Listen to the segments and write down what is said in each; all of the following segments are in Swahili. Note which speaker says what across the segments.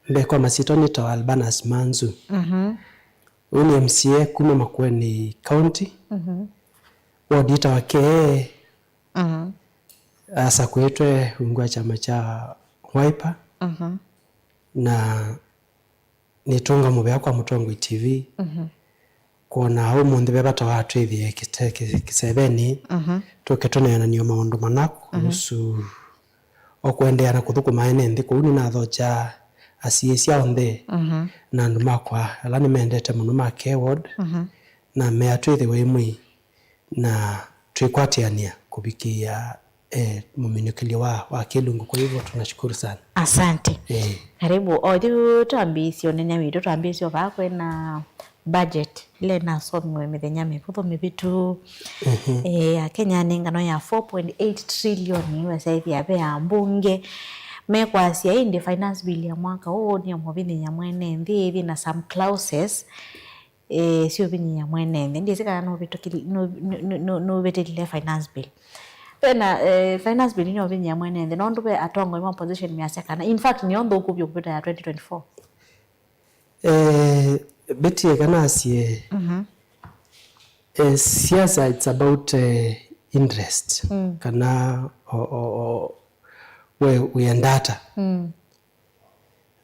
Speaker 1: Ndekwa masitoni to Albanas Manzu. Uni MCA kuma Makueni County. Wadita wake asa kuitwe ungwa chama cha Wiper. Na nitunga mubea kwa Mutongo TV. Kuona hau mundi bebata watu hivi kisebeni. Tuketone niyo maundu manaku kuhusu okwendeana kuthukuma ene nthi kuni na thocha asiesi aonde na andu makwa ala ni mendete muno ma K-ward na meatwithi wimwi na twikwatiania kubikia muminikili wa Kilungu. Kwa hivyo tunashukuru sana.
Speaker 2: Asante. Karibu oju tuambisio nenya witu tuambisio bakwe na budget ile na somi mithenya mikuto mibitu Kenya ningano ya 4.8 trillion USA ya ya mbunge mekwasia indi finance bill ya mwaka huu ni mobini ya mwene ndivi na some clauses sio bini ya mwene ndi sika no bitu no betile finance bill pena finance bill ni bini ya mwene ndi ndo be atongo ima position ya second in fact ni ondo kubyo kupita ya 2024
Speaker 1: beti kana asie siasa it's about interest kana we and data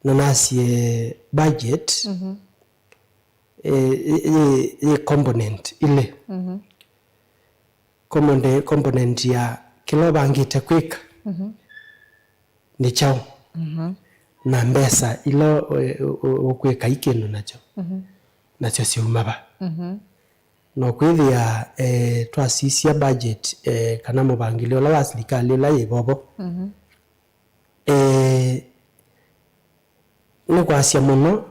Speaker 1: na nasie budget component ile component ya kilo bangite quick ni chao na mbesa ilo okweka ikeno nacho nacho siumaba no kwithia twasisia budget kana mubangilio la serikali la ibobo ni kwasia muno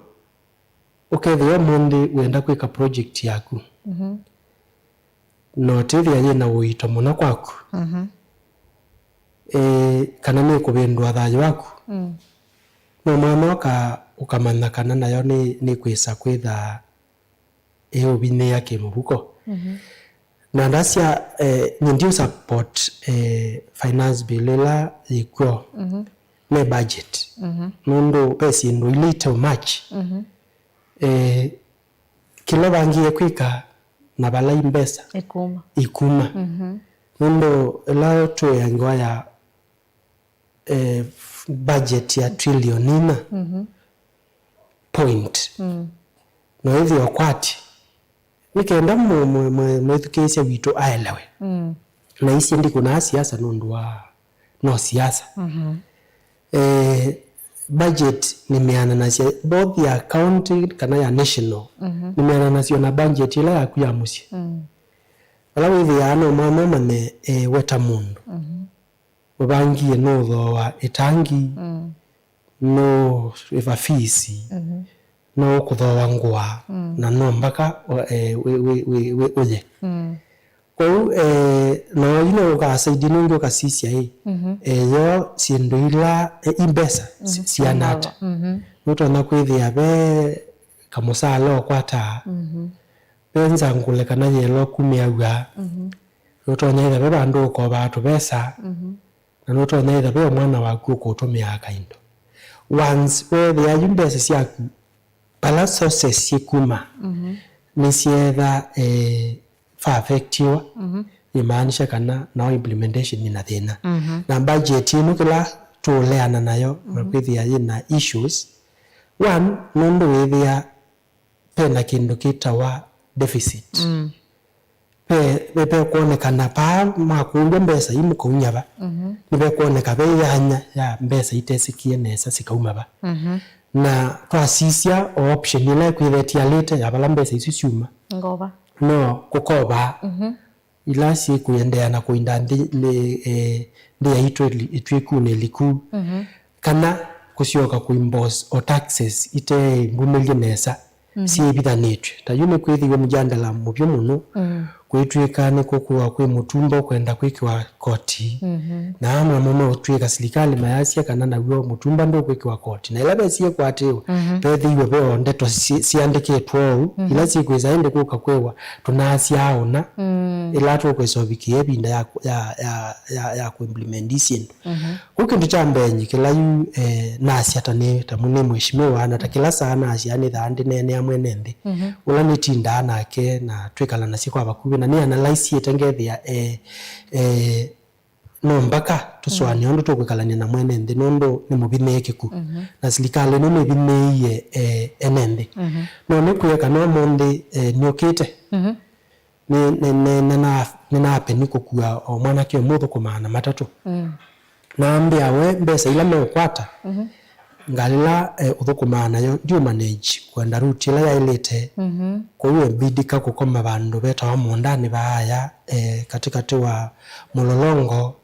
Speaker 1: ukethio mundi wenda kwika project yaku no tithia yina uito muno kwaku kana ni kubindwa thayo waku no mwana ukamanya kana nayo ni kwisa kwitha ubine yake mubuko na ndasia ndio support finance bill la iko ne budget ndo pesa ndo ile too much kilo bangie kwika na bala imbesa ikuma ndo la to yango ya budget ya trillion point no hivi wakwati nikenda mwethukisha wito aelewe na isi ndi kuna siasa nondwa no siasa budget ni meana na both ya county kana ya national ni meana na sio na budget ile ya kuyamusi ala withi ya no mama mane weta mundu ubangie no thoa itangi no ifafisi no kuthoa ngwa na no mpaka oye kwa no yino ukasaidi nungo kasisia yo sindo ila imbesa sianata muto na kwithia be kamusalo kwata benza ngule kana yelo kumiaga muto nyaitha be bandu ko batu besa na muto nyaitha be mwana waku ko tumia kaindo once where the imbesa siaku pala sources sikuma nisietha affectiwa imaanisha kana na implementation ina thina na budget ino kila tuleana nayo makwithia ina issues one nondo withia pena kindu kitawa deficit pe kuonekana pa makundu mbesa imuko unyaba nibe kuoneka be yanya ya mbesa itesikie nesa sikaumaba na twasisia option ile kwithetia late ya bala mbesa isusiuma
Speaker 2: ngoba
Speaker 1: no kukoba ila si kuendea na kuinda ndi ya itwekune liku kana kusioka kuimbos o taxes ite ngumelie nesa si ebithanitwe ta yume kwithi yo mjandala mubyo muno kwitwika ni kukua kwi mutumbo kwenda kwikiwa koti na amwe muno utwika serikali mayasia kana naguo mutumba ndo kwikiwa koti na ila besie kwatiwa pethiwe beo ndeto ciandikitwo ila cikwiza indi kuka kwewa tunasiaona ila tukwicobikie binda ya kuimplementation kukindu cha mbenyi kila yu nasia tane tamune mheshimiwa na takila sana asia ni thandi nene amwe nende ula nitinda nake na twikala na sikwa bakubi na ni analyze etengethia no mpaka tuswani ondo tukwikalania na mwene nthi nondo ni mubinekiku na serikali no mibineiye enende no ni kweka no monde niokite nina apeni kukua o mwana kio muthu kumana matatu na ambia we mbesa ila mekwata ngalila uthukumana yo ndio manage kwenda route ila yailete kwa hiyo bidika kukoma bandu beta wa mondani baya katikati wa Mulolongo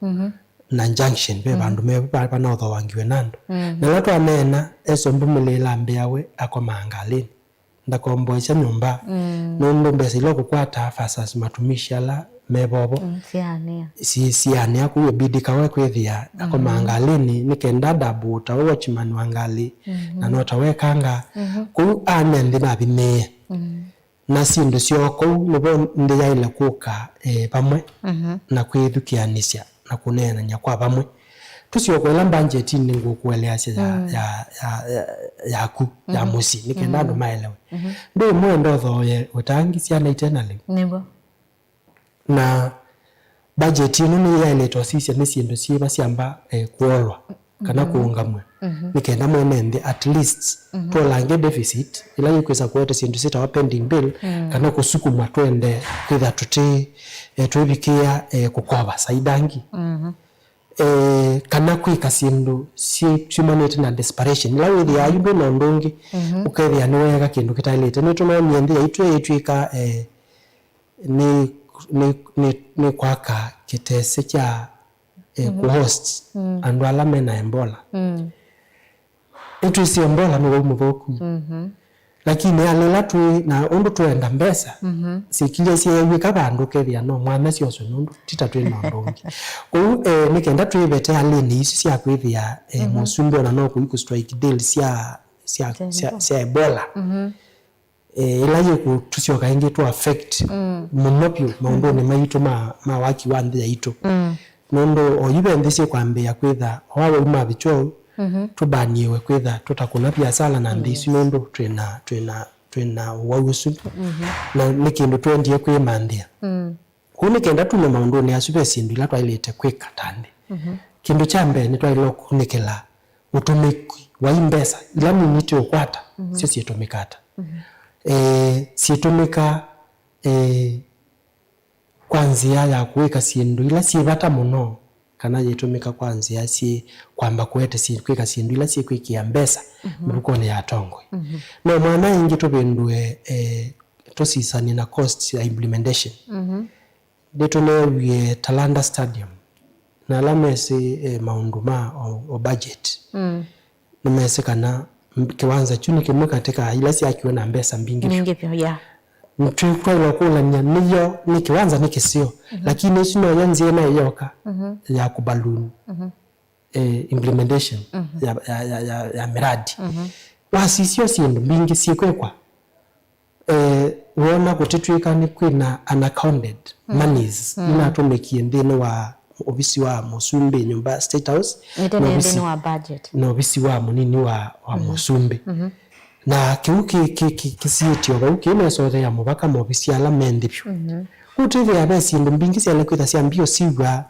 Speaker 1: na junction be bandu me bana utho wangiwe nando na latu anena eso mbumulila ambiawe akomangalini ndakomboicha nyumba nondo mbesa ilo kukwata fasas matumishi ala mebobo siania kuwe bidika we kwithia akomangalini nikenda dabuta we wachimani wangali na nota wekanga ku anendi na bime na sindu cioko nibo ndi yaile kuka pamwe na kwithukianisha na kunena nya kwa pamwe tucioko ila budget ni ngukueleacia yaku ya musi nikenda andu maelewe ndo mwendo thoye utangi ciana itenali
Speaker 2: nibo
Speaker 1: na budget ino ni yaletwa sisi ni sindu ciba ciamba kuolwa kana kuungamwe nikenda mwenendi at least twalange deficit ila yikwisa kwete sindu sita wa pending bill kana kusukumwa twende kwitha tuti twibikia kukoba saidangi kana kwika sindu humanity na desperation ila withi ya yundu na ndungi ukethia ni wega kindu kitailete ni tumamia nthi yaitwe yitwika ni kwaka kitese cha kuhost andu ala mena Ebola itu si Ebola ni muthuku lakini alela tu na undu tuenda mbesa sikile siewika bandu kethia no mwana cio nundu tita na ndongi ku nikenda twibete alini ici cia kwithia musumbi ona no ku strike deal cia Ebola ila yiku tucioka ingi tu affect munopio maundu ni maitu ma waki wa nthi yaitu nondo oyibe nthi kwambia kwitha wawe uma bicho tubaniwe kwitha tutakuna biasala na nthi ici nondo twina wausu na nikindu twendie kwimanthia kuni kenda tume maundu ni asupe sindu ila twailete kwika tande kindu cha mbere ni twailo kunikela utumiki wa imbesa ila miniti ukwata sisi yetumikata situmika kwanzia ya kuweka sindu ila sivata muno kana yitumika kwanzia si kwamba kwete si kwika sindu ila si kwikia mbesa mukone ya tongo no mwana ingi tubindwe tosisani na cost ya implementation detono Talanta Stadium na lamesi maunduma o budget numese kana kiwanza chuni kimwe katika ila si akiwa na mbesa mbingi
Speaker 2: pia ya
Speaker 1: mtukwa ilo kula niyo ni kiwanza ni kisio lakini sino yanzi na yoka ya kubaluni implementation ya miradi wasisio sindu mbingi sikwekwa wona kutitwika ni kwina unaccounted monies inatumikie ndini wa ofisi wa Musumbi nyumba State House
Speaker 2: ndini wa budget
Speaker 1: na ofisi wa munini wa Musumbi na kiuki kisitio bauki imesote ya mubaka mu ofisi ala mendipyo utithi ya besi mbingi cia kwitha cia mbio siwa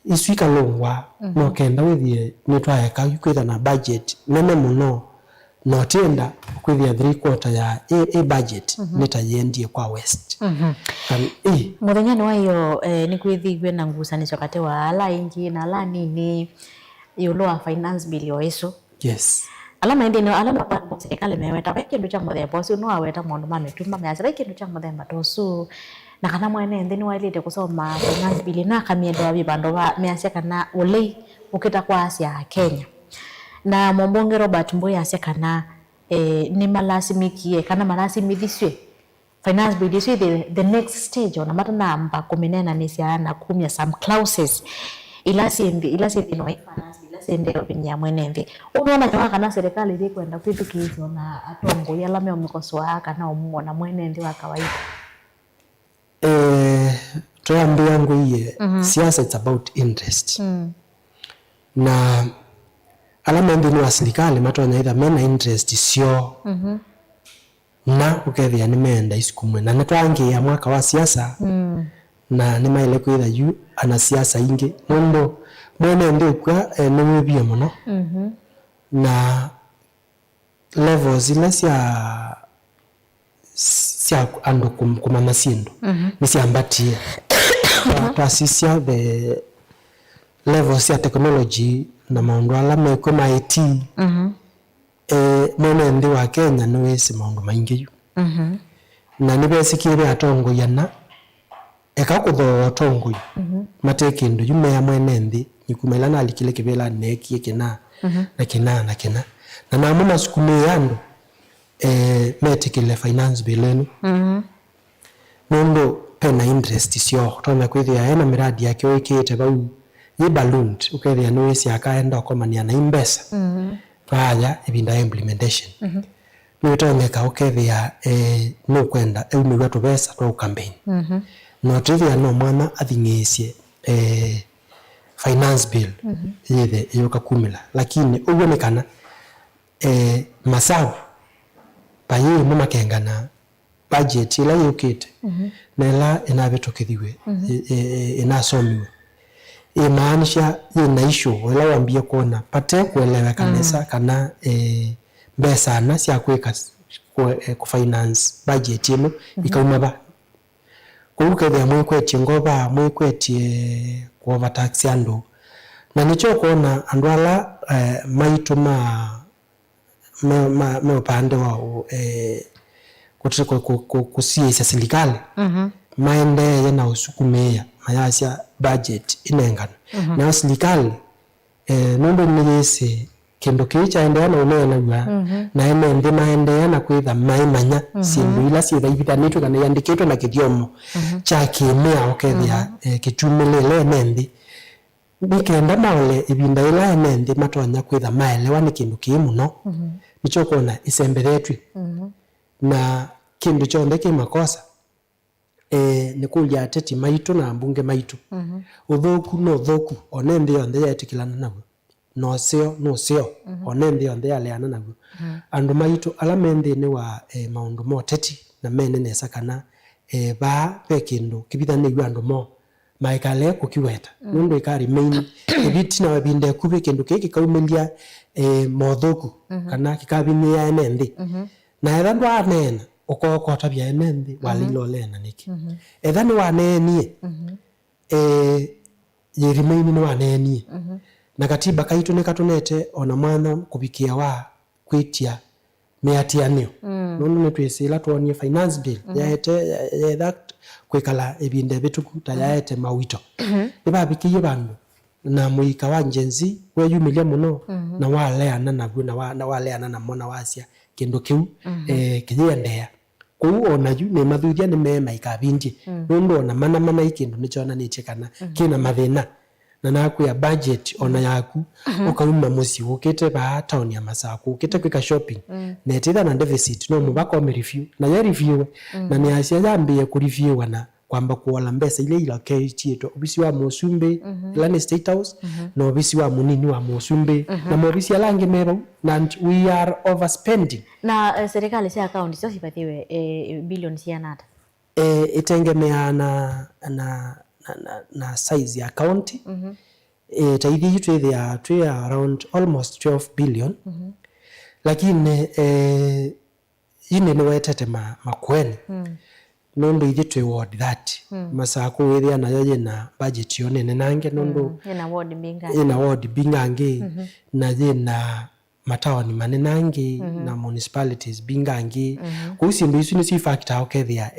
Speaker 1: iswika longwa no kenda withie ni twaeka kwitha na budget nene muno no tenda kwithia 3/4 ya a budget nitayendie kwa west
Speaker 2: muthenya ni wayo ni kwithigwe na ngusanisho kate wa ala ingi na ala nini yulo finance bill yo eso
Speaker 1: yes
Speaker 2: alama ndi no alama pa serikali meweta kindu cha muthemba ucio no aweta mundu mametuma meaca kindu cha muthemba tosu na kana mwene ndi ni wailite kusoma finance bill na kamiendo wa bibando ba meaca kana ulei ukita kwa Asia Kenya na Mombonge Robert Mboya acia kana ni malasimikie kana malasimithicwe finance bill is the next stage ona mata namba kumenena nisiana kumya some clauses ila sindi no finance ila sindi obinya mwenembe unaona kama kana serikali ile kwenda kwitukizwa na atongo yala me omikosoa kana omwana mwenembe wa kawaida.
Speaker 1: Tuambie yangu iye siasa it's about interest. Na alama mbinu wa serikali matonya either mena interest sio na ukethia nimeenda isukumwe na natwangi ya mwaka wa siasa na nimaile kwitha yu ana siasa ingi mundo mwene ndikwa nimwibia muno na levels ile sia ando kumama sindu nisiambatie tasisia the levels ya technology na maundu ala meko ma IT mwene ndi wa Kenya no wese maundu maingi yu na nibesikire atongo yana ekakutho atongo yu mateke ndu yume ya mwene ndi nikumela na alikile kibela neki kina na kina na namuna sukume yandu metikile finance bill mundo pena interest sio tome kwithia ena miradi yake oikete bau ye balloon ukethia no wese akaenda komania na imbesa faya ibinda implementation nitongeka ukethia no kwenda eumiwa to besa to campaign no trivia no mwana athingisie finance bill yethe yoka kumila lakini ubonekana masabu paye mumakengana budget ila yukite nela inabetokithiwe inasomiwe imaanisha ina issue wala wambia kuona pate kuelewa kanisa kana mbesa na sia kweka ku finance budget ino ikauma ba kuruka mwe kwetie ngoba mwe kwetie ku overtax ando na nicho kuona andwala maituma me upande wao kutiko kusiisa serikali maende yana usukumea mayasya budget inengana na serikali nundo niyese kendo kicha endea na unena gwa na ende maende na kwitha maimanya sindu ila si thaibitanitwe kana yandikitwe na kithiomo cha kimea okethia kitumilele nende bikenda maole ibinda ila nende matonya kwitha maelewa ni kindu kimuno nicho kuona isemberetwe na kindu chonde kimakosa ni kuja teti maitu na mbunge maitu uthoku no thoku onende yonde yetikilana nabo no sio onende yonde yaleana nabo andu maitu alamende ni wa maundu mo teti na mene nesa kana ba pekindu kibithane yu andu mo maikale kukiweta nundu ikari main ibiti na wabinde kube kindu kiki kaumelia modhoku kana kikabini ya enende na ethandu anena ukoko tabia enende walilo lena niki ethani wanenie yerimaini ni wanenie na katiba kaitu nekatunete ona mwana kubikia wa kwitia meatianio nundu netwesila tuonie finance bill yaete that kwekala ebinde betuku tayaete mawito ibabikiye bandu na muika wa njenzi weyumilia muno na waleana nabu na waleana na mona wasia kendo kiu kijiendea kou ona yu ne mathuthia ni mema ikabinji nundu ona mana ikindu nichona nichekana kina mathina na naku ya budget ona yaku ukauma musi ukite ba town ya Masaku ukite kwika shopping netitha na deficit no mubako me review na ya review na ni asia yambie ku review wana kwamba kuola mbesa ile ila kechito obisi wa Musumbe Lane State House na obisi wa munini wa Musumbe na mobisi ya langi mero na we are overspending
Speaker 2: na serikali si account sio sipatiwe bilioni sia nata
Speaker 1: itengemea na size ya account taidhi yitu ya around almost 12 billion lakini yine ni wetete makweni nondo ithe ward that Masaku area na yoye na budget yone nenange nondo ina ward bingange na na matawani manenange na municipalities bingange kusimba isu ni si factor okethia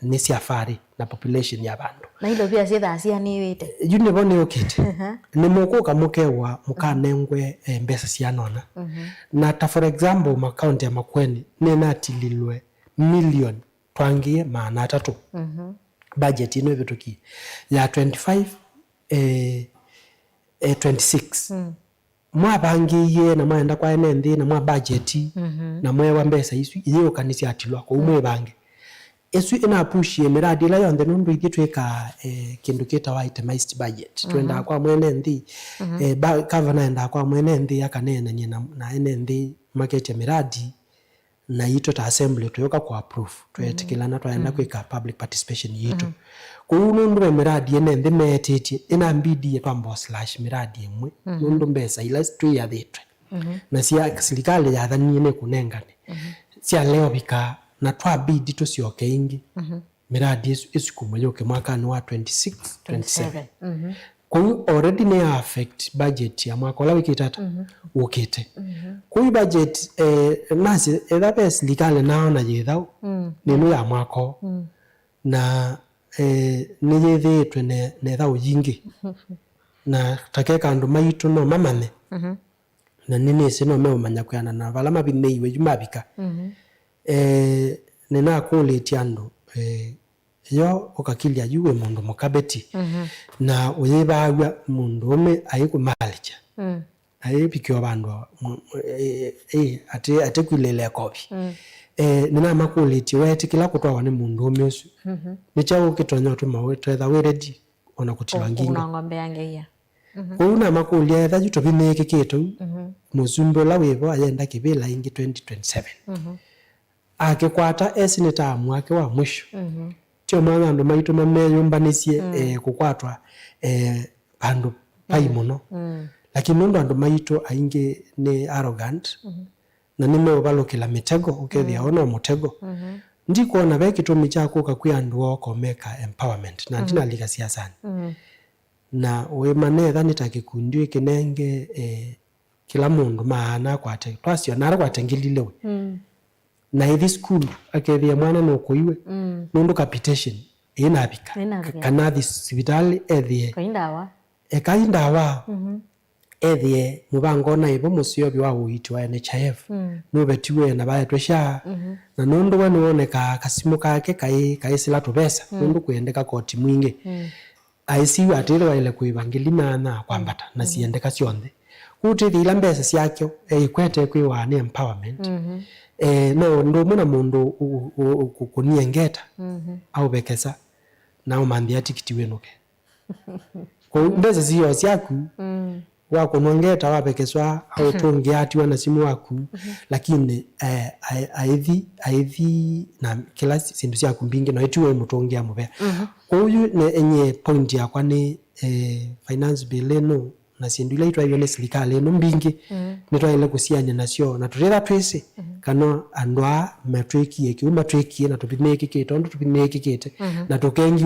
Speaker 1: ni siafari na population ya bandu
Speaker 2: na hilo pia sietha asia ni wite
Speaker 1: yune bone okete ni mukuka mukewa mukanengwe mbesa cianona na ta for example account ya makweni ni natililwe million twangie maana 3 budget ino ibituki ya 25 26 mwabangiye na mwaenda kwa enendi na mwa budget na mwewa mbesa isu iyo kanisi atilwa ko umwe bange esu ina push emiradi ila yonde nundu igitweka kindu kita itemized budget twenda kwa mwene ndi governor enda kwa mwene ndi akanene nyina na enendi market emiradi na yito ta assembly tuyoka kwa approve twetikilana twaenda kwika public participation yito kunundu emiradi enendi metiti ina mbidi yetwambo / miradi emwe nundu mbesa ila street ya thitwe na sia serikali ya thani ne kunengane sia leo bika na twabidi tusioke ingi miradi isu kumoyoke mwaka ni wa 26 27 kwa hiyo already ne affect budget ya mwaka la wiki tata ukite kwa hiyo budget nasi edhape serikali naona yethau ninu ya mwaka na ni yethitwe ne thau yingi na takeka andu maitu no mamane na nini sino meumanya kuyana na vala mabineiwe jumabika nina quality andu yo ukakilia yuwe mundu mukabeti na uyibagwa mundu ome ayikumalicha ayipikyo bandu ate kwilele kobi nina maquality wetikila kutwa ni mundu ome usu nicha ukitonya tuma wethetha we ready ona kutilwa ngingo
Speaker 2: una ngombe yange ya
Speaker 1: kuna makulia etha juto bimeke ketu muzumbo la webo ayenda kibila ingi 2027 akikwata esinita mwake wa mwisho tio mwana ndo maitu mameyumbanisie kukwatwa bandu paimono lakini ndo maitu aingi ni arrogant na nimeobalokela mitego ukethia ona mutego ndikuona bekitumi chako kakuya ndu okomeka empowerment na ndina liga siasani na we manetha nitakikundi kinenge kila mundu maana kwate twasio nara kwatengililewe na hithi school akethia mwana no kuiwe nundu capitation inabika kana thi hospital ethie kaindawa ethie mubango na ibo musio bi wa uiti wa NHIF no betiwe na bae twesha na nundu wani woneka kasimu kake kai sila tubesa nundu kuendeka koti mwingi ICU atire waile kuivangilima na kwambata na siendeka sionthe kuti thila mbesa siakyo ikwete kwiwa ni empowerment no ndo muna mundu kuniengeta au bekesa na umandia tikiti wenuke kwa mbesa sio siaku wako nongeta wabekeswa au tonge ati wana simu waku lakini aithi na kila sindu sia kumbingi na etiwe mutongea mubea kwa hiyo enye point yakwa ni finance bill no na sindu ile itwa ile serikali no mbingi nitwa ile kusianya nasio na turera twese kana andwa matriki ekiuma triki na tupineki kitondo tupineki kite na tukengi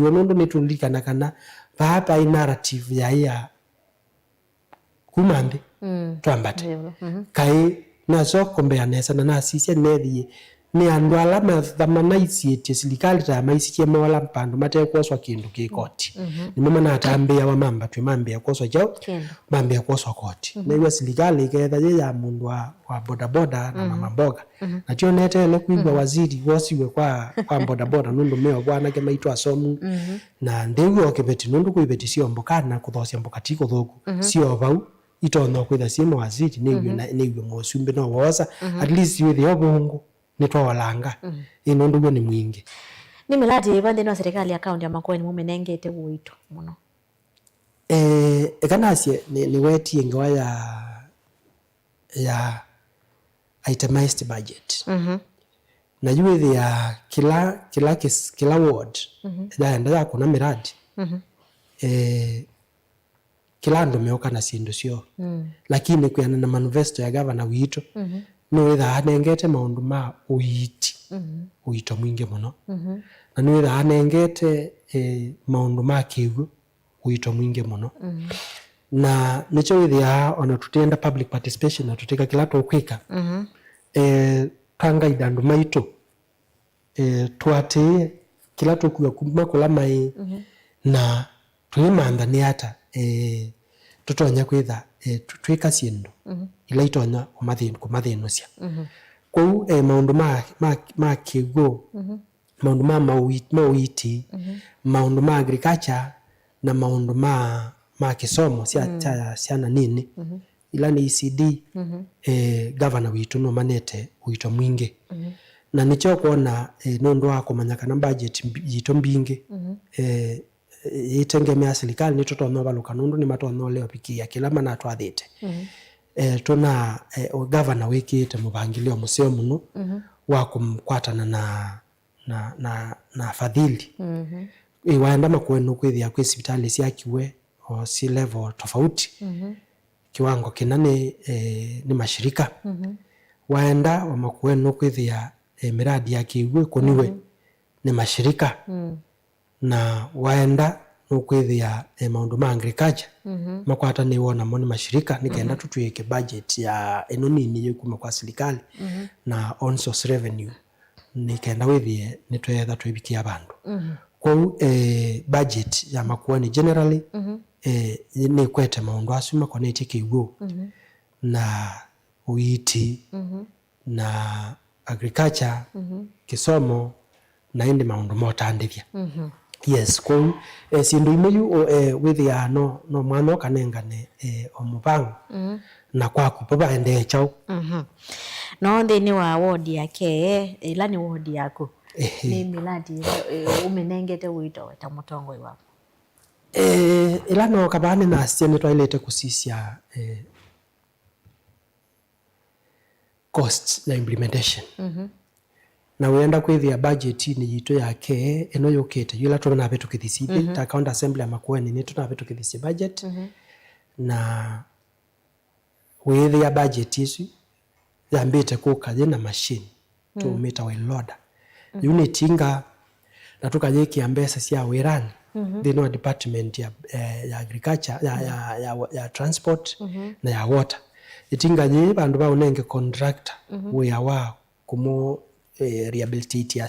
Speaker 1: ondo nitulikana kana papa narrative ya kumande twambate kai naso kombea nesa na nasisia nethi ni andu ala mathamanaisi serikali ta maisikie mawala mpandu matekwoswa kindu kikoti ni mama na atambia wa mamba twi mambia kwoswa jao mambia kwoswa koti na iwa serikali iketha ya mundu wa boda boda na mama mboga na tio netele kuimba waziri wosiwe kwa boda boda nundu meo bwana ke maitu asomu na ndewe okebeti nundu kuibeti sio mbokana kuthosia mbokati kuthuku sio bau itono kwitha simo waziri niwe mosumbe no wosa at least with the obongo nitwawalanga inondu ni mwingi
Speaker 2: ni miladi bande no serikali account ya Makueni mumenengete wito muno
Speaker 1: ekanasie ni weti ingawa ya itemized budget na yuwe ya kila ward enda kuna miradi kila ndo meoka na sindu sio lakini kuyana na manifesto ya governor wito no itha anengete maundu ma uiti uito mwingi muno na no itha anengete maundu ma kiugo uito mwingi muno na nicho ithia ona tutenda public participation na tuteka kila tukwika tanga idandu maito twate kila tukuya kuma kula mai na tuimanda ni ata tutonya kwitha twika sindu ila itonya kumathinosia kou maundu ma kigo maundu mauiti maundu ma agriculture na maundu ma kisomo ciana nini ila ni ECD governor witu no manete wito mwingi na nicho kuona nundu wa kumanya kana budget yito mbingi itengemea serikali nito tona baluka nundu ni matona leo pikia kila mana twathite tuna governor wikite mubangilio museo muno wa kumkwatana na fadhili iwaenda makwenu kwithia kwi hospitali ciakiwe o si level tofauti kiwango kinane ni mashirika waenda wa makwenu kwithia miradi ya kiwe kuniwe ni mashirika na waenda no kwithia maundu ma agriculture makwata ni wona mo ni mashirika nikaenda tutuike budget ya eno nini yikuma kwa serikali na on source revenue nikaenda withie nitwetha twibikia bandu kwa budget ya makwani generally ni kwete maundu asuma kwa neti kiwu na uiti na agriculture kisomo na indi maundu motandithia yes kwa sindu imeyu withia no mwana kanengane omubango na kwaku baba ende chao
Speaker 2: no thini wa ward yake ila ni ward yako ni miladi umenengete wito ta mutongoi wapo
Speaker 1: ila no kabane na siene toilete kusisia cost na implementation na wenda kwithia budget ni yito yake eno yokete yula tuna betu kithisibe ta account assembly ya makwani ni tuna betu kithisi budget na withia budget isu yambite kukaje na machine to meter well loader unit inga na tukajeki ambesa cia wirani thino department ya agriculture ya transport na ya water itinga je bandu ba unenge contractor we awa kumo rehabilitate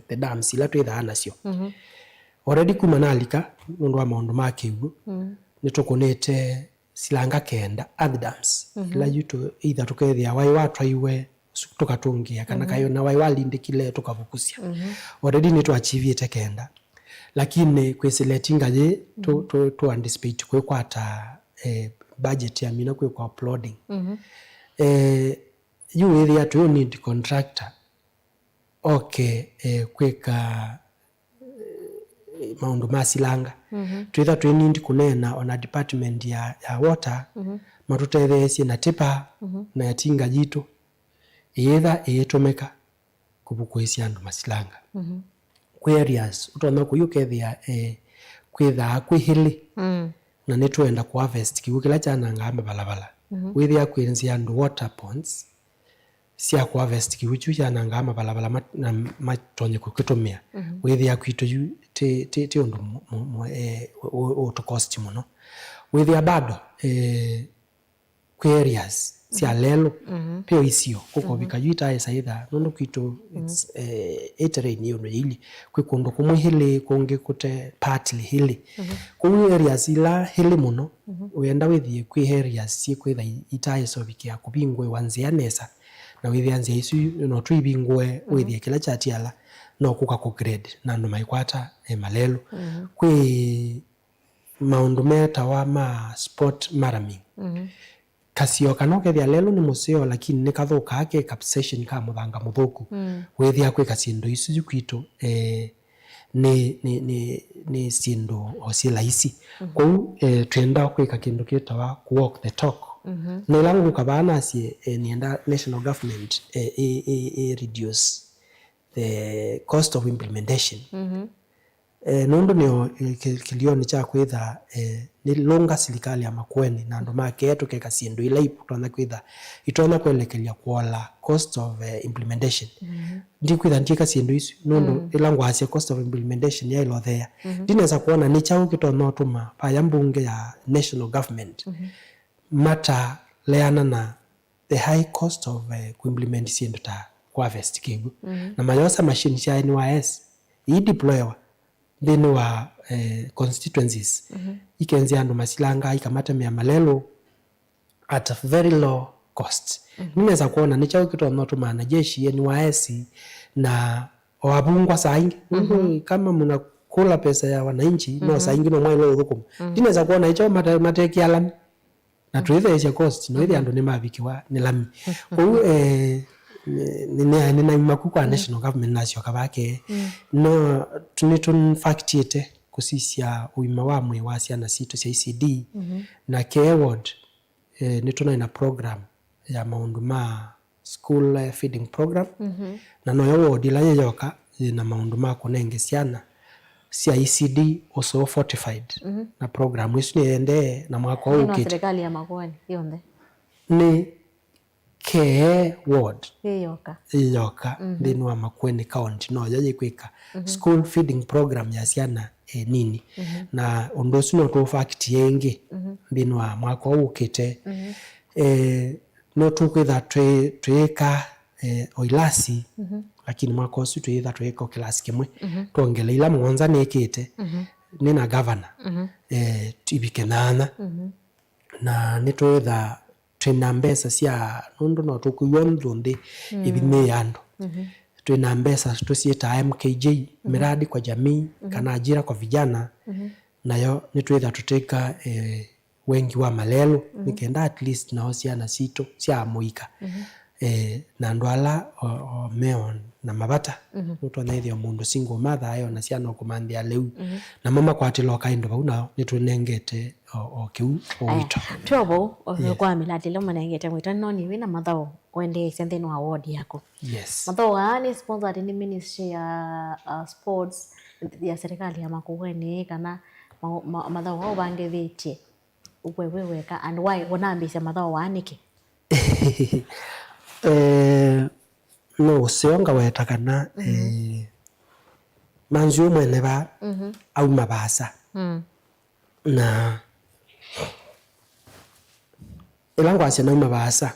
Speaker 1: the dams ila twitha nacio already kumanalika mundu wa maundu makiugo nitukunete silanga kenda other dams ila yuto either tukethia wai watwaiwe tukatungia kana kayo na wai walindikile tukavukusia already nitu achievite kenda lakini kwesiletinga je to anticipate kwe kwata budget ya mina kwe kwa uploading you area to need contractor okay kweka maundu masilanga twitha twinindi kunena ona department ya water matutethesie na tipa na yatinga jitu either itumeka kubukwisia andu masilanga kwi areas utona kuyukethia kwitha kwihili na nitwenda ku harvest kigu kila chana ngamba balabala withia kwinzia andu water ponds sia ku harvest kigu chana ngamba balabala na matonye kukitumia withia kwitu ti undu to cost muno withia bado kwi areas sia lelo pio isio kuko bikayita esaitha nundu kwitu it's terrain yo really kwikundu kumwe hili kungi kute partly hili kumwe areas ila hili muno wenda withie kwi areas si kwitha itaye so bikia kubingwe wanzia nesa na withia nzia isu no twibingwe withie kila chatiala no kuka ku grade na ndo maikwata malelo kwi maundu meta wa ma sport maraming kasio kanokethia lelo ni museo lakini nikathuka ake capsation ka muthanga muthuku withia kwi kasindu isu kwito ni sindu osila isi kwa twenda kwika kindu kitawa walk the talk nilangu kabana si nienda national government reduce the cost of implementation nundu ni kilioni cha kwitha ni longa serikali ya makweni na ndo make yetu keka sindu ila iputona kwitha itona kwelekelia kuola cost of implementation ndi kwitha ndika sindu isu nundu ilangu asia cost of implementation ya ilo there dineza kuona ni chau kitona otuma pa ya mbunge ya national government mata leana na the high cost of implement sindu ta kwa harvest kigu na mayosa machine ya NYS i deploywa thini wa constituencies ikenzia andu masilanga ikamata mia malelo at a very low cost ninaweza kuona ni chao kitu no tumana jeshi NYS na wabungwa saingi kama mnakula pesa ya wananchi no saingi no mwailo thukum ninaweza kuona hicho mateki alani na tuithe cia cost no ile andu ni mabikiwa ni lami kou nina imaku kwa national government nacio kabake no tunitun factiete kusisia uima wa mwe wa ciana citu cia ICD na care ward nituna ina program ya maundu ma school feeding program na no yo ward la yoka na maundu ma kunenge ciana cia ICD also fortified na program isu ni ende na mwaka huu
Speaker 2: kiti serikali ya Makueni yonde
Speaker 1: ni care ward
Speaker 2: yoka
Speaker 1: thini wa Makueni county no yaje kwika school feeding program ya ciana nini na undu ucio no tu fact yengi thini wa mwaka huu kite no tukwitha twika oilasi lakini mwaka ucio twitha twika kilasi kimwe tuongele ila mwanza nikite nina governor ibike nana na nitwitha twina mbesa cia nundu no tukuiwa mthundi ibine yandu twina mbesa tucieta MKJ miradi kwa jamii kana ajira kwa vijana nayo nitwitha tuteka wengi wa malelo nikenda at least nao ciana cito cia muika na ndwala meon na mabata utwanethio mundu single mother ayo na ciana kumandia leu na mama kwatilo kaindo bau nao nitwenengete o kiu o wito
Speaker 2: tobo kwa milati lo manengete mwito no ni wina mathao wende sendeni wa ward yako
Speaker 1: yes
Speaker 2: mathao ani sponsored ni ministry ya sports ya serikali ya Makueni kana mathao wao bangethetie wewe and why wonambise mathao wanike
Speaker 1: no sionga weta kana manzu mwene ba au mabasa na elangwa sina mabasa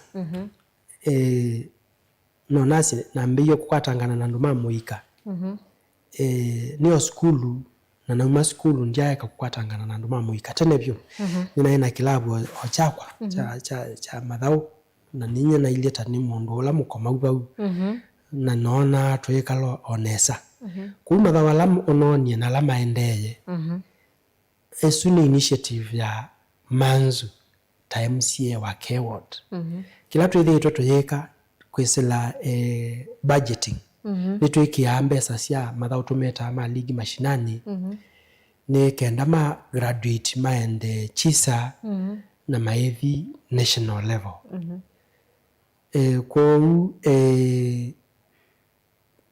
Speaker 1: no nasi na mbiyo kukwatangana na nduma muika niyo skulu na nauma skulu njaye kukwatangana na nduma muika tene byo nina kilabu ochakwa cha mathau na ninya na ile tani mundu ola mukoma ubau na nona twikalo onesa kuma tha wala ononie na la maendeye esu ni initiative ya manzu MCA wa care ward kila twithitwe tuyika kwisila budgeting nitwikia mbesa cia mathau tumeta ma ligi mashinani ni kenda ma graduate maende chisa na maevi national level kou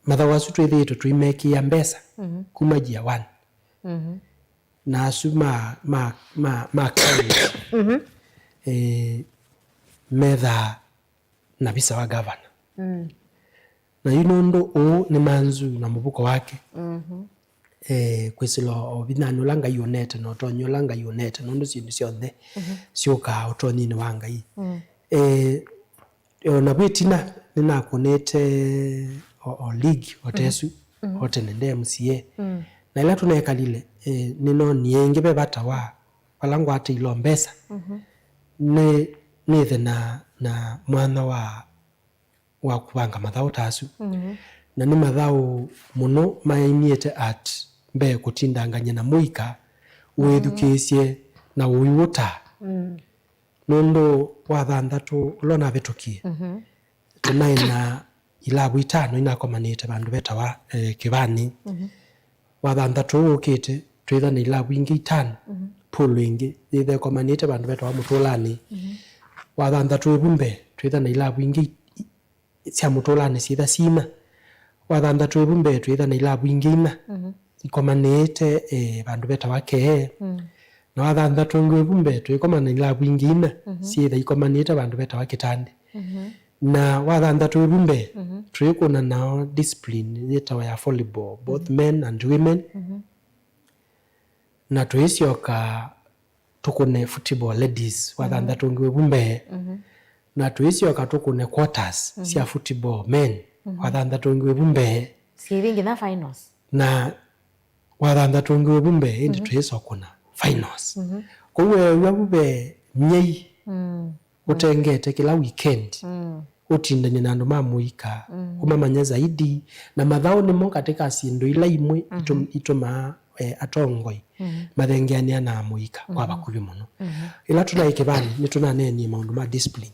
Speaker 1: mathau acu twithitwe twimekia mbesa kuma jia 1 na acu ma metha na visa wa governor na nundu u ni manzu na mubuko wake kwisilo obinani ulanga yonete no tonyo langa yonete nundu sindu cionthe ciuka utonyini wa ngai na bitina ninakunete o league otesu otenende MCA na ila tunekalile nino nienge bebata wa balangu ati ilo mbesa nithe na mwana wa kubanga mathau tasu na ni mathau muno maimiete at mbe kutindanganya na muika withukicie na uiwuta nundu wa thanthatu ulona betukie tunaina ilabu itano inakomanite bandu beta wa kibani wa thanthatu ukite twitha na ilabu ingi itano pulu ingi ithe komanite bandu beta wa mutulani wa thanthatu ibumbe twitha na ilabu ingi cia mutulani citha cima wa thanthatu ibumbe twitha na ilabu ingi ima ikomanite bandu beta wa kee na wa thanthatu ibumbe twikoma na ilabu ingi ima citha ikomanite bandu beta wa kitande na wa thanthatu ibumbe twikuna nao discipline yetawa ya volleyball both men and women na twisioka tukune football ladies wa thanthatu ibumbe na twisioka tukune quarters cia football men wa thanthatu ibumbe
Speaker 2: siringi na finals
Speaker 1: na wa thanthatu ibumbe indi twisokuna finals kuwe wabube nyei utengete kila weekend utindane na andu mamuika umamanya zaidi na mathao nimo katika sindu ila imwe ituma atongoi mathengeania na muika kwa bakubi muno ila tunaikibani ni tunaneni maundu ma discipline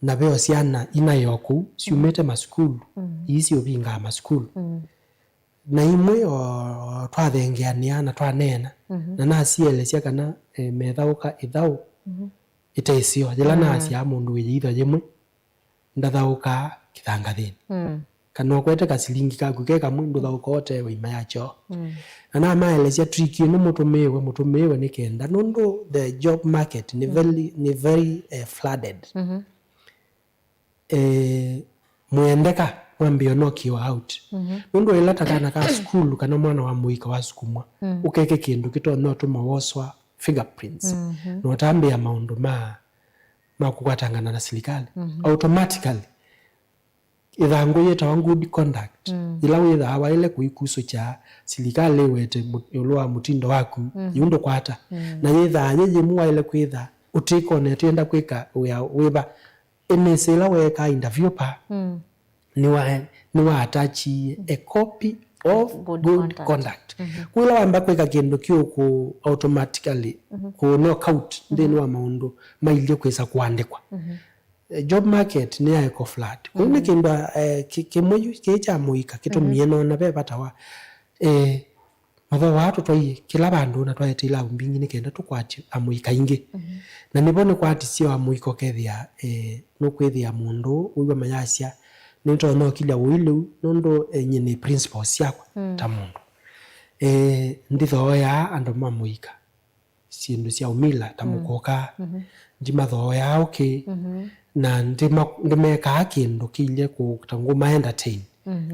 Speaker 1: na beo ciana inayoku ciumite masukulu isi ubinga masukulu na imwe o twathengeania na twanena na nacielecia kana methauka ithau itecio jela nacia mundu wiyitha jimwe ndathauka kithangathini kana okwete kasilingi kaku ke kamwe ndathauka ote wima yacho na maelecia tricky no mutumewe ni kenda nondo the job market ni very flooded muendeka mwambio nokiwa out nondo ilata kana ka school kana mwana wa muika wa sukumwa ukeke kindu kito no tumawoswa fingerprints no tambia maundu ma kukwatangana na serikali automatically ithangu yeta good conduct ila witha hawaile kuikuso cha serikali wete ulwa mutindo waku yundo kwata na yitha nyeje muwa ile kwitha utiko netenda kwika wiba enesela weka interview pa niwa attach a copy of good conduct kula wamba kwika kindu kyuku automatically ku knock out then wa maundu maile kwesa kuandikwa job market ni eko flat kuna kimba kimoyo kecha muika kitumie nona be batawa matho watu twaye kila bandu na twaye tila umbingi ni kenda tukwati amuika ingi na nibone kwati sio amuiko kethia no kwethia mundu uiwa mayasia nito no kila wilu nondo nyine principles yako ta mundu ndithoya andu mamuika sindu cia umila tamukoka ndimathoya okay na ndimeka kindu kile kutanguma entertain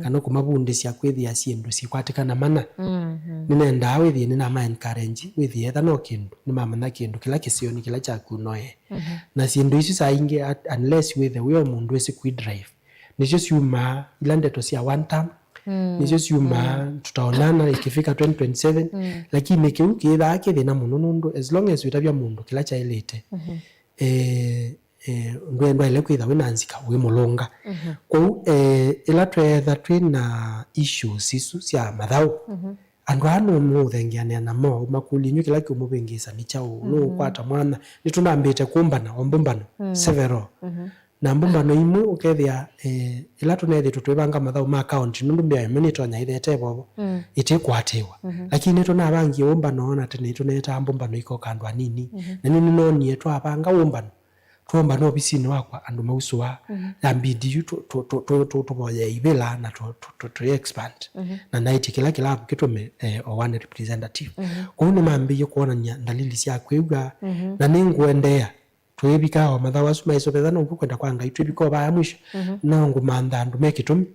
Speaker 1: kana kumabundisia kwithia sindu sikwatikana mana ninenda withi ni na encourage withi etha no kindu ni mama kindu kila kisioni kila cha kunoe na sindu ici sainge unless withi we mundu esi ku drive nicio ciuma ilandeto cia one term nicio ciuma tutaonana ikifika 2027 lakini kiu kitha kithina muno nundu as long as witabia mundu kila cha elete ndwenda ile kwitha winanzika we mulunga kwa ila twetha twina issues isu cia mathau andu anu muthengiania na mo makulinyu kila kimubengisa ni chao no kwata mwana ni tunambite kumbana ombumbano several na mbumbano imwe ukethia ila tunethi tutwebanga mathau ma account nundu mbia mini tonya ithete bobo itikwatiwa lakini tunabangi ombano na tene tuneta mbumbano iko kandwa nini na nini no nie twabanga ombano tuomba no bisini wakwa andu mauswa yambidi yu to boya ibela na to expand na naiti kila kitume one representative kwa ni mambi kuona ndalili cia kwigwa na ninguendea twebika wa mathawa suma iso bethana ukwenda kwanga itwebiko ba mwisho na ngumanda andu mekitumi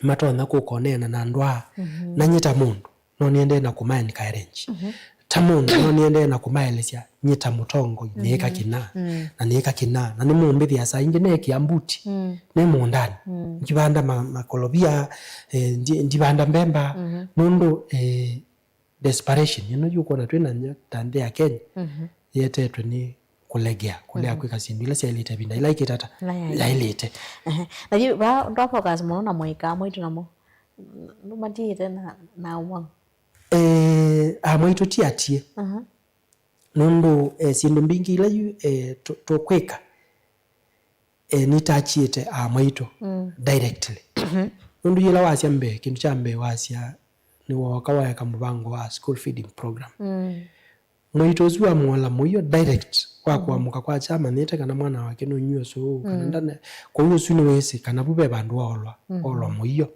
Speaker 1: matona kukonena na ndwa na nyita mundu no niende na kumaini ka range tamundu no niende na kumaelecia nyita mutongo nieka kina na nieka kina na ni mumbithi asa ingi neki ambuti ne mundani njibanda makolobia njibanda mbemba nundu desperation yuko na twina tande ya Kenya yetetwe ni kulegea kwika sindu ila siailite binda ila ikitata yailite
Speaker 2: na yu ba ndo focus mo na moika mwitu namo numatiite na umwa amwitu tiatie nundu sindu mbingi ila yu to kwika nitachiete amwitu directly nundu ila wasia mbe kindu cha mbe wasia ni wakawa kama mubango wa school feeding program mwitu zwa mwola moyo direct kwa muka kwa chama nete kana mwana wake no nyuo so kana ndane kwa hiyo suni wese kana bube bandu olwa moyo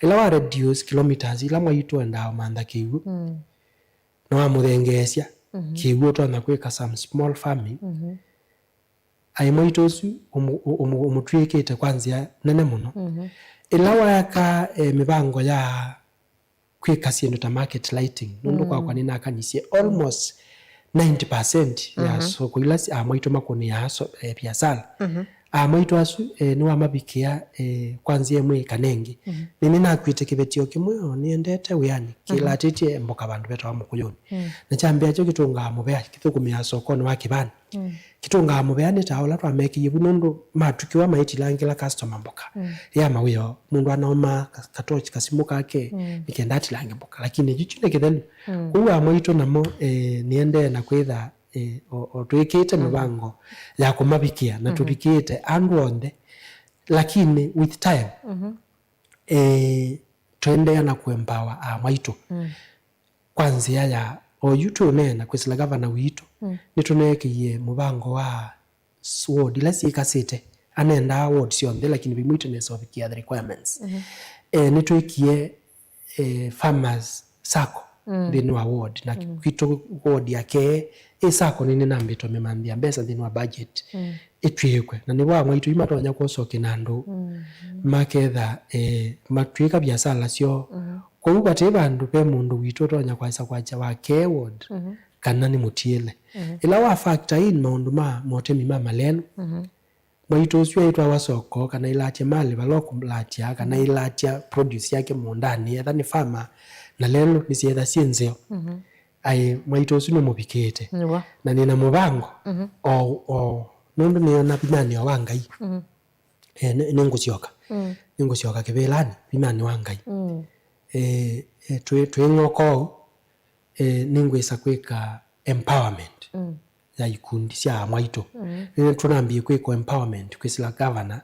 Speaker 2: ila wa reduce kilometers ila mwitu enda manda kiwu no amuthengecia kiwu to na kwika some small farming ai mwitu su umutwikite kwanzia nene muno ila wa ka mibango ya kwika sindu ta market lighting nundu kwa nina kanisie almost 90% ya soko ila amwitu makoni ya biashara
Speaker 1: Maitu asu ni wa mabikia kwanzia mwe kanengi nini nakwite kibetio kimwe niendete uyani kila titie mboka bandu beta wa mukuyoni na chambia cyo kitunga mubea kithukumia sokoni wa kibani kitunga mubea ni taola twa meki yibunundu matukiwa maiti langila customer mboka ya mawiyo mundu anaoma katochi kasimu kake nikenda ati langi mboka lakini jichune kithelu kuwa maitu namo niende na kwitha otwikite mibango ya kumabikia na tubikite andu onde lakini with time twende na kuempower maitu kwanzia ya oyutu nena kwisila governor witu nitunekiye mubango wa sword lesi kasite anenda award sionde lakini bimwite nesobikia the requirements nitwikie farmers sacco thini wa ward na kwito ward yake sacco nini nambito memambia mbesa thini wa budget itwikwe na niwa mwaitu imatonya kusoke nandu maketha matwika biasala sio kwa hiyo kati bandu pe mundu witu tonya kwaisa kwacha wake ward kana ni mutiele ila wa factor in maundu ma motemi mama lenu mwaitu sio itwa wasoko kana ilatia mali baloko mlatia kana ilatia produce yake mondani ya ni farmer na lelo nisietha sienzeo ai mwaitu sio mubikete na nina mubango nundu niona bimani wa wangai ningusioka kibelani bimani wangai twingoko ningwisa kwika empowerment ya ikundi cia mwaito tunambie kwiko empowerment kwisila governor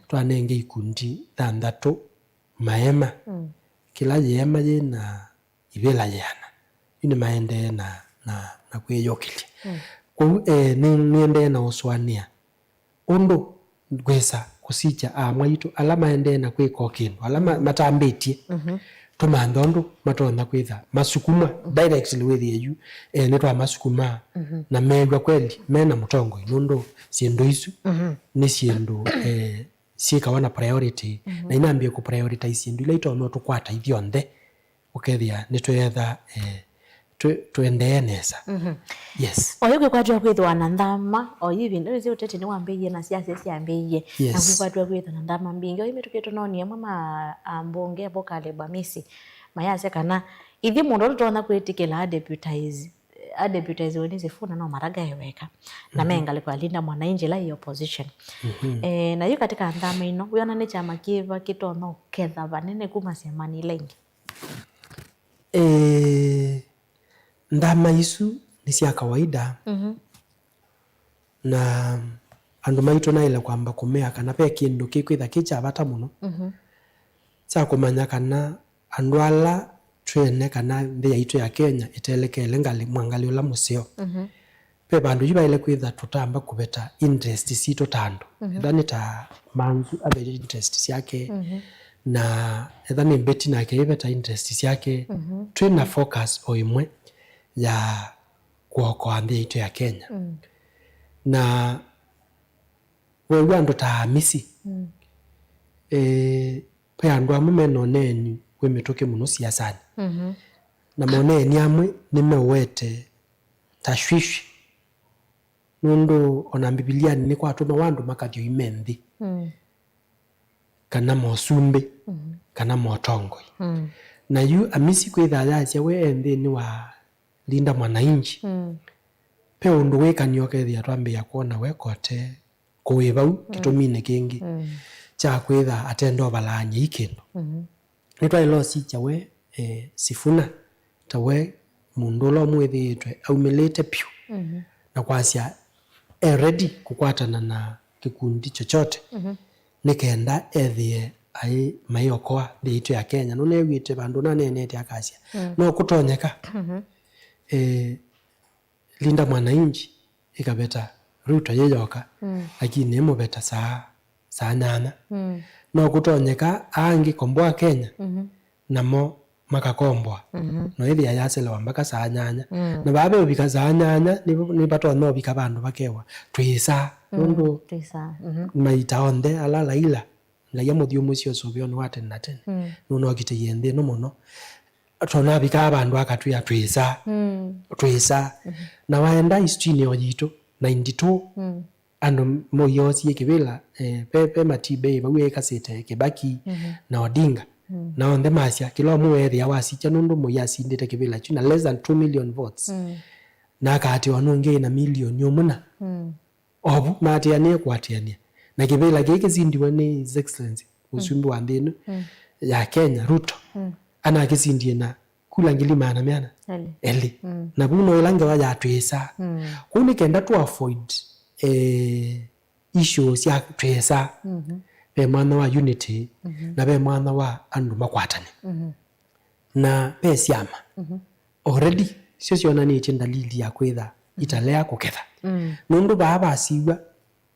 Speaker 1: twanenge ikundi thanthatu maema kila yema na ibela yana ine maende na kwiyokilia niende na uswania undu gwesa kusicha mwaito alama ende na kwiko kindu alama matambitie tumandondu matona kwitha masukuma directly with you netwa masukuma na megwa kweli mena mutongo nundu siendo isu ni siendo sika wana priority na inambie ku prioritize siendo ile itono tukwata ithionde ukethia nitwetha tuendeanesa yes
Speaker 2: oyuke kwatwa kwithwa na ndama oyibindu izi utete ni wambiye na siasa siambiye na kwatwa kwithwa na ndama mbingi oyimitukito noni mama ambonge bokale bamisi mayase kana ithi mundu tona kwitikila deputize woni zifuna no maraga yeweka na menga liko alinda mwananchi la hiyo opposition na hiyo katika ndama ino uyona ni chama kiva kitono ketha banene kuma semani lengi
Speaker 1: ndama isu ni cia kawaida na andu maitu naile kwamba kumea kana pe kindu kikwitha kicha bata muno cha kumanya kana andu ala twene kana nthi yaitu ya Kenya itelekele ngali mwangali ula museo pe bandu yibaile kwitha tutamba kubeta interest sito tando thani ta manzu average interest yake na thani beti na kebeta interest yake twina focus oimwe ya kuokoa nthi yaitu ya Kenya na wewe ando tahamisi pe andu amumeno neni wemetoke muno siasani na moneni amwe nimewete tashwishi nundu ona Biblia ni kwa tuma wandu makathio imendi kana mosumbe kana motongoi na yu amisi kwitha yacia we nthi ni wa linda mwananchi pe undu wekanio kethia twambia kuona wekote kuwibau kitumine kingi cha kwitha atendo balanye ikindu nitwa ilosi chawe sifuna tawe mundu lo mwithitwe aumilite pyu na kwasia ready kukwatana na kikundi chochote nikenda ethie ai maiokoa thitu ya Kenya no newite bandu na nenete akasia no kutonyeka linda mwananchi ikabeta Ruto yeyoka lakini emo beta saa nyanya no kutonyeka angi komboa Kenya namo makakombwa no ithi ayaselewa mpaka saa nyanya na babe ubika saa nyanya ni bato no bika bandu bakewa twisa nundu maita onde ala ila la ya muthio mucio sobio no atene na tene no gite yende no muno tona bika abandu akatwia twisa na waenda history ni ojito 92 ando moyosie kibila pepe matibe bawe kasete Kibaki na Odinga na onde masya kilo muwe ya wasicha nundu moyasi ndete kibila chuna less than 2 million votes na kati wanonge na million yomuna obu matianie kwatianie na kibila geke zindiwe ni His Excellency Musumbi wa Ndinu ya Kenya Ruto ana kisindie na kulangili maana miana eli na buno ilange waja twesa kuni kenda to avoid issues ya twesa be mwana wa unity na be mwana wa andu makwatane na be siama already sio nani dalili ya kwetha italea kuketha nundu baba asiwa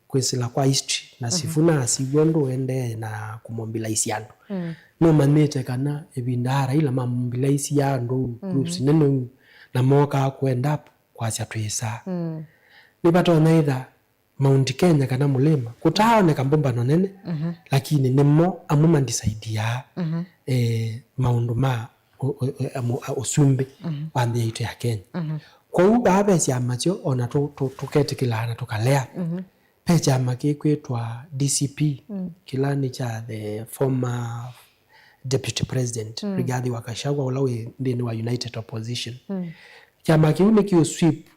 Speaker 1: kwesila kwa history na sifuna asiwa ndo ende na kumobilize yandu no manete kana ebindara ila mobilize yandu groups nene na moka kwenda kwa sia twesa ni bato naitha Mount Kenya kana mulema kutaone kambomba nonene lakini nimo amuma ndisaidia maundu ma usumbi wande yitu ya Kenya kwa u baba sia macho ona tuketikilana tukalea pecha makikwetwa DCP kilani cha the former deputy president Rigathi wa Gachagua ulawe ndini wa United Opposition chama kiune kio sweep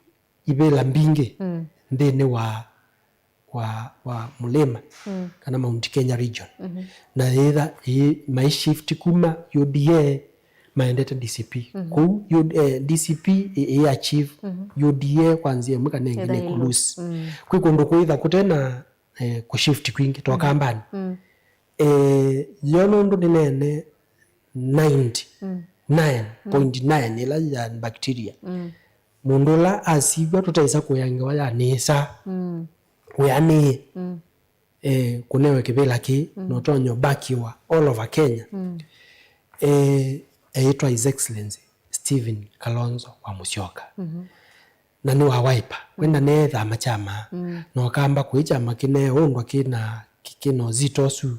Speaker 1: ibela mbinge ndini wa mulema kana Mount Kenya region na either my shift kuma UDA maendete DCP ku DCP achieve UDA kwanzia mwaka nengine kulus kwi kondo kuitha kutena ku shift kwingi toka mbani yono ndo dinene 99.9 ila ya bacteria mundula asibwa tutaisa kuyangewa ya nesa kuyani kunewe kibila ki notonyo bakiwa all over Kenya eitwa His Excellency Stephen Kalonzo wa Musyoka na ni wa Wiper wenda netha machama no kamba kuichama kine ondwa kina kikino zitosu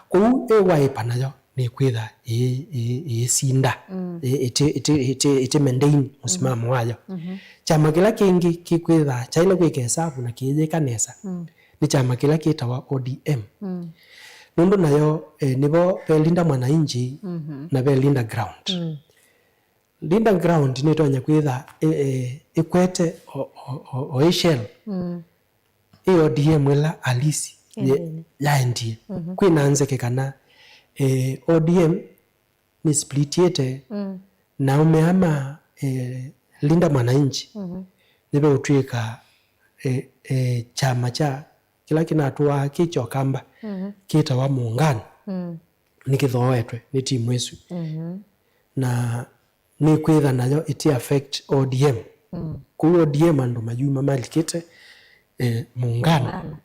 Speaker 1: ku Wiper nayo ni kwitha sinda ite maintain musimamo wayo chama kila kingi kikwitha chaila kwikesabu na kije kanesa ni chama kila kitawa ODM nundu nayo nibo belinda mwananchi na belinda ground linda ground ni tonya kwitha ikwete oishel ODM wala alisi yaendie kwinanzeke kana ODM ni splitiete na umeama linda mwananchi nibe utwika chama cha kila kinatuwa kicho kamba kita wa muungano nikithowetwe ni timu yesu na ni kwitha nayo iti affect ODM ku ODM andu majuma malikite muungano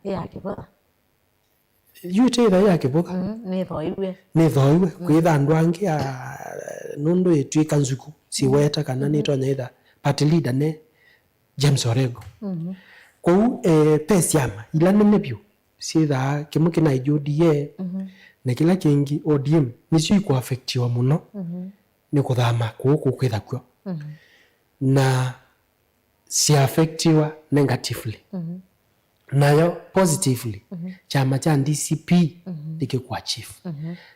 Speaker 1: yute ida yake boka ni thoiwe kwitha andu angi nundu itwika nzuku siweta kana ni tonya ida party leader ne James Orego kou pesiama ila nenebyo sitha kimuki na UDA na kila kingi ODM nisio iko affectiwa muno ni kuthama kuku kwitha kwo na si affectiwa negatively nayo positively chama cha DCP dikikuwa chief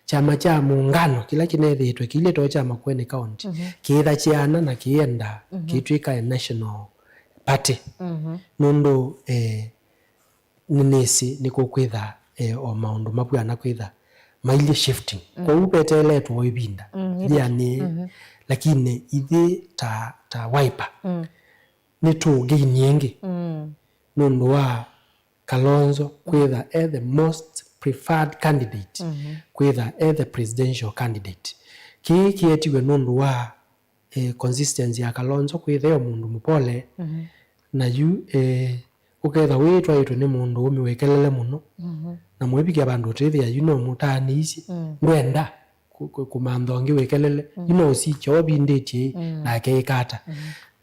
Speaker 1: chama cha muungano kila kinethitwe kile to chama kwene county kiitha chiana na kienda kitwika national party nundu ninisi niko kwitha o maundu mapwana kwitha maili shifting kwa upetele to ibinda yani lakini ithi ta Wiper ni tu gainyingi nundu wa Kalonzo kwitha the most preferred candidate kwitha the presidential candidate kietiwe nundu wa consistency ya Kalonzo kwitha yo mundu mupole na yu uketha witwa itu ni mundu umiwekelele muno na mwebikia bandu tithia yuno mutani isi ngwenda kumanthongi wekelele yuno usicha obindetie na keikata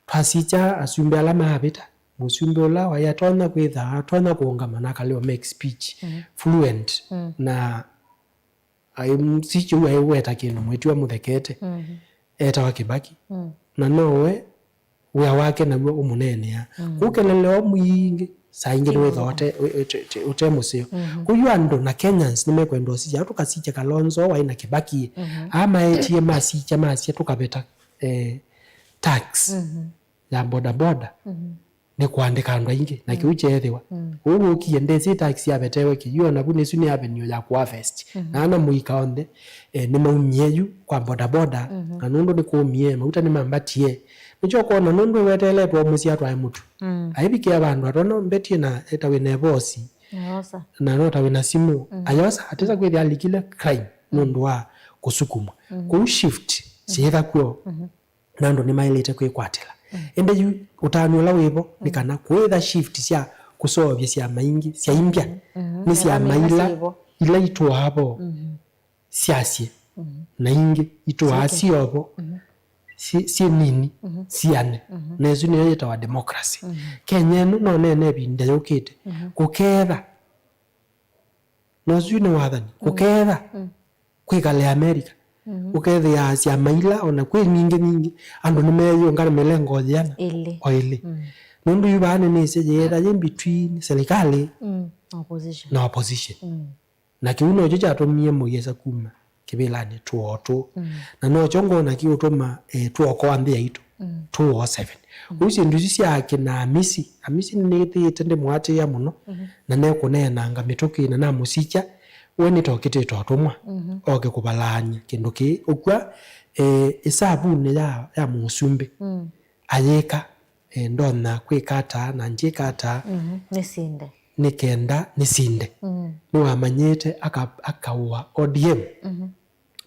Speaker 1: twasicha asumbe ala mabita musumbe ola wayatona kwitha atona kuungama na kalio make speech fluent na sicho weta kino mwetiwa muthekete eta wa Kibaki na nowe wia wake na umunene ya kukelele omwingi saingi wetha ote musio kuyu andu na Kenyans nimekwendosia tukasicha Kalonzo waina Kibaki ama etie masicha tukabeta tax ya boda ni kuandika andu aingi na kiuchethewa ugu kiendesi tax ya betewe kiyo na bune suni avenue ya kuharvest na ana muika onde ni maumieyu kwa boda na nundu ni kuumie mauta ni mambatie nicho kona nundu wetele to musia twa mutu aibikia bandu atono mbetie na etawe ne bosi na nota wina simu ayosa ateza kweli alikile crime nundu wa kusukuma ku shift sietha kuo nando ni mailete kwikwatela ende yu utanula wibo nikana kwetha shift sia kusovya sia maingi sia imbya ni sia maila ila itu hapo siasie na ingi itu hasiobo si nini siane nezu ni yeta wa democracy Kenya no nene binde yokete kuketha nozu ni wathani kuketha kwikale America ukethe ya sia maila ona kwi nyingi andu nimeyo ngale melengo jana oili nundu yubane ni sejera in between serikali na opposition na kiuno jo chatomie moyesa kuma kibilani tuoto na no chongo na kiutoma tuoko ambia itu 207 usi nduzi sia kina amisi ni tende mwate ya muno na neko nena anga mitoki na musicha weni tokite totumwa oke kubalanya kindu ki ukwa isabune ya musumbi ayeka ndona kwikata na njikata
Speaker 2: nisinde
Speaker 1: nikenda nisinde niwa manyete akawa ODM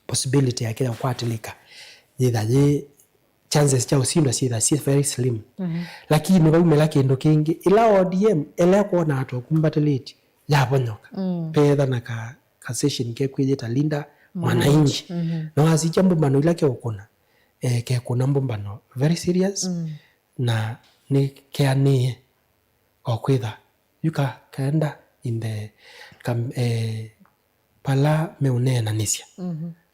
Speaker 1: possibility yake ya kwatilika yithaje chances cha usindwa si very slim lakini baumela kindu kingi ila ODM ela kuona ato kumbateleti yabonyoka pedha na ka session ke kwijeta linda mwananchi na asicha mbumbano ila ke ukuna ke kuna mbumbano very serious na ni keanie okwitha yuka kaenda in the pala meunena nisia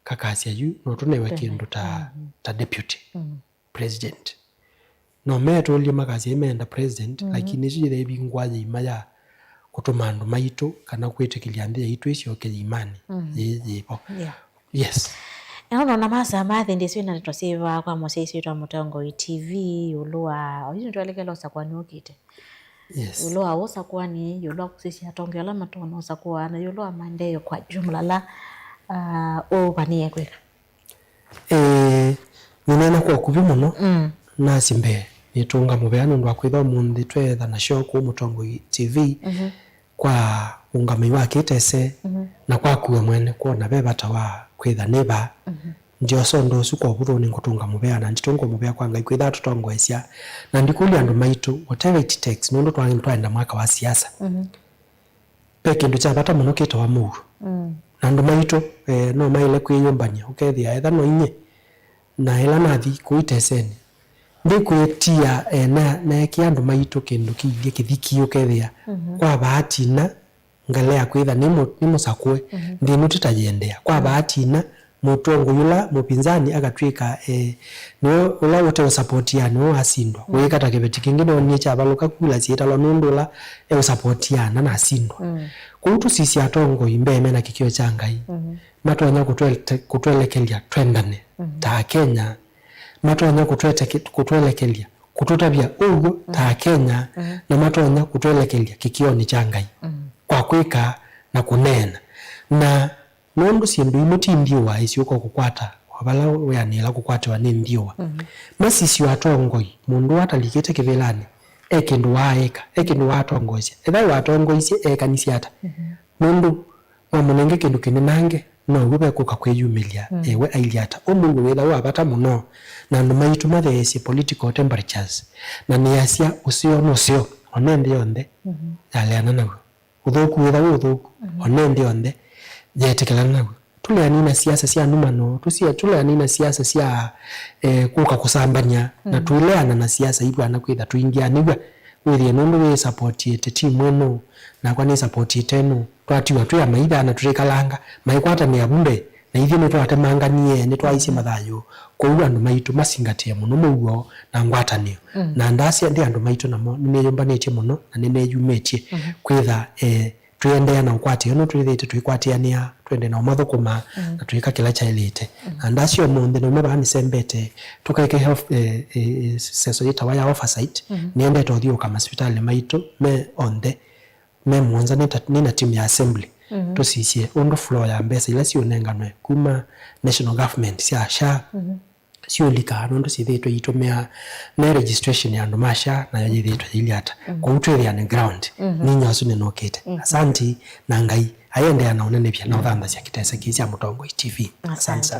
Speaker 1: kakasia yu no tunewe kindu ta deputy president no meto li makasi emenda president lakini sije ebi ngwaje imaya kutomandu maito kana kwetikilia ndia itu isio ke imani yepo yes
Speaker 2: Ono na masa mathi ndiswe na twasiva kwa mosesi twa Mutongo TV ulua oyo twalekela osakwani okite
Speaker 1: yes
Speaker 2: ulua osakwani ulua kusisi atonge ala matono osakwana ulua mandeyo kwa jumla la o panie kweka
Speaker 1: nina kwa kubi muno na simbe nitunga mubeano ndwa kwitha mundi twetha na show ku Mutongo TV kwa ungami wake tese na kwa kuwa mwene kuona bebata wa kwitha neba ndio sondo suko buru ni kutunga mubeana nditungo mubea kwanga kwitha tutongoesya na ndikuli andu maitu whatever it takes nondo twanda mwaka wa siasa peke ndo chabata muno kito wa muru na andu maitu no maile kwiyumbania ukethia etha no inye na ela nathi kuiteseni ndikwetia na kiandu maitu kindu kiingi kithiki ukethia kwa bahati na ngalea kwitha ni musakwe ndinu tutajendea kwa bahati na Mutongo yula mupinzani agatwika no ula wote support ya no asindwa wekata kibeti kingine onicha abaluka kula sieta lo nundula support ya na asindwa kutu sisi atongo imbeme na kikio changai matonya kutwelekelia twendane ta Kenya matonya kutwelekelia kututabia ugo ta Kenya na matonya kutwelekelia kikio ni changai kwa kwika na kunena na nondo sindu imuti ndiwa isiuko kukwata wabala weanila kukwata wa ndiwa masisi watongoi mundu atalikete kivelani ekindu waeka ekindu watongoise ethai watongoise ekanisi ata mundu wamunenge kindu kininange no gube kuka kweyumilia ewe ailiata omundu wetha wabata muno na numaitu mathesi political temperatures na niasia usio nusio onende yonde yaleana nawe uthuku wetha uthuku onende yonde jetekelana nawe tuleanina siasa sia numano tuleanina siasa sia kuka kusambanya na tuleana na siasa ibwa na kwitha tuingianibwa withie nundu we support yete timu na kwa ni support yetenu twatiwa tuya maitha na turekalanga maikwata ni abumbe na ithio ni twatemanganie ni twaici mathayo kwa andu maitu masingatie muno muguo na ngwatanio na ndasi ndi andu maitu namo ni meyumbanetie muno na ni meyumetie kwitha tuyendea na ukwati no twithite twikwatiania twende na mathukuma na twika kila chailite na ndasi omonde no mabani sembete tukaike health senso yita ya oversight niende tothio kama hospitali maitu me onde me mwanza nina team ya assembly tusicie ondo flow ya mbesa ila sio nenganwe kuma national government cia sha sio lika ndo sithitwe itomea na registration ya ndo masha na yithitwe iliata kwa utwe ya ground ni nyasu ni nokete asanti na ngai ayende ana unene pia na thanda cia kitese kisia Mutongo TV asante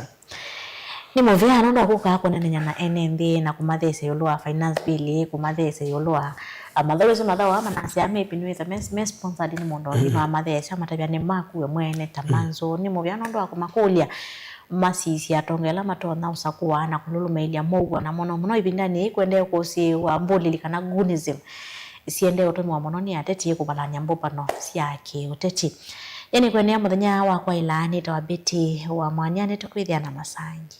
Speaker 2: ni movia ndo kuka kunenya na NMB na kumathese yolwa finance bill kumathese yolwa amadhoro mathawa manasi amepinweza mes sponsored ni mondo ni mathese matabya ni makuwe mwene tamanzo ni movia ndo akumakulia masisi atongela matona usakuwa na kululumailia mogwa na mono ibindani kwende kosi wa mbuli kana gunism siende otomo wa mono ni ateti kubalanya mbopa no siake uteti yani kwene muthenya wa kwa ilani tawabiti wa mwanyane tukwithia na masangi